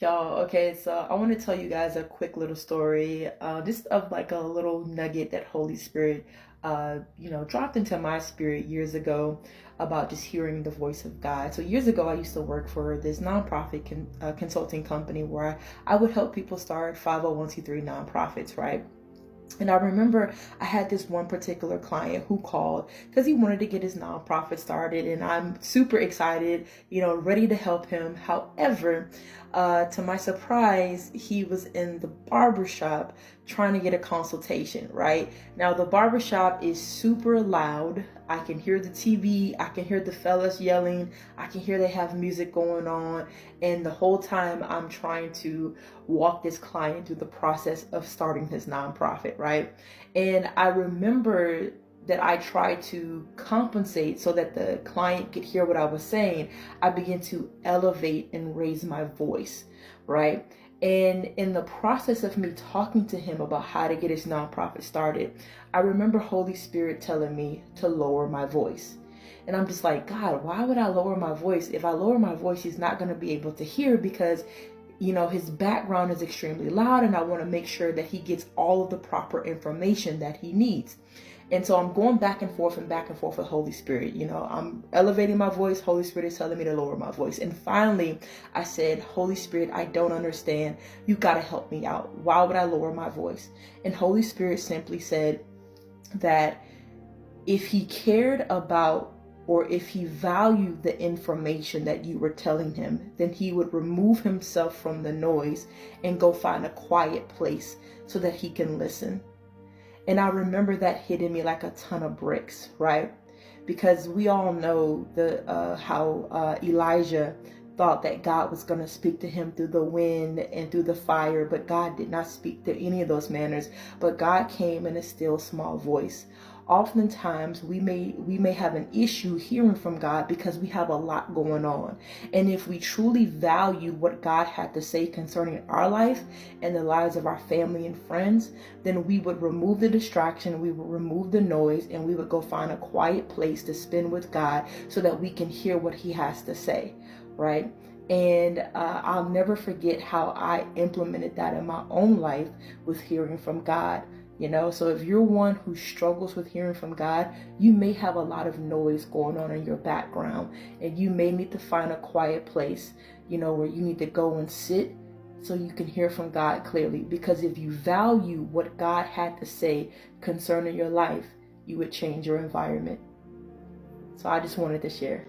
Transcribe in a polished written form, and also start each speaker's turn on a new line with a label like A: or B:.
A: Y'all, okay, so I want to tell you guys a quick little story, just of like a little nugget that Holy Spirit, dropped into my spirit years ago about just hearing the voice of God. So years ago, I used to work for this nonprofit consulting company where I would help people start 501c3 nonprofits, right? And I remember I had this one particular client who called because he wanted to get his nonprofit started, and I'm super excited, ready to help him. However, to my surprise, he was in the barbershop trying to get a consultation, right? Now, the barbershop is super loud. I can hear the TV, I can hear the fellas yelling, I can hear they have music going on, and the whole time I'm trying to walk this client through the process of starting his nonprofit, right? And I remember that I tried to compensate so that the client could hear what I was saying. I began to elevate and raise my voice, right? And in the process of me talking to him about how to get his nonprofit started, I remember Holy Spirit telling me to lower my voice. And I'm just like, God, why would I lower my voice? If I lower my voice, he's not going to be able to hear because his background is extremely loud, and I want to make sure that he gets all of the proper information that he needs. And so I'm going back and forth with Holy Spirit. I'm elevating my voice. Holy Spirit is telling me to lower my voice. And finally, I said, Holy Spirit, I don't understand. You got to help me out. Why would I lower my voice? And Holy Spirit simply said that if he cared about, or if he valued the information that you were telling him, then he would remove himself from the noise and go find a quiet place so that he can listen. And I remember that hitting me like a ton of bricks, right? Because we all know how Elijah thought that God was going to speak to him through the wind and through the fire, but God did not speak to any of those manners. But God came in a still small voice. Oftentimes we may have an issue hearing from God because we have a lot going on. And if we truly value what God had to say concerning our life and the lives of our family and friends, then we would remove the distraction, we would remove the noise, and we would go find a quiet place to spend with God so that we can hear what he has to say, right? And I'll never forget how I implemented that in my own life with hearing from God. So if you're one who struggles with hearing from God, you may have a lot of noise going on in your background, and you may need to find a quiet place, where you need to go and sit so you can hear from God clearly. Because if you value what God had to say concerning your life, you would change your environment. So I just wanted to share.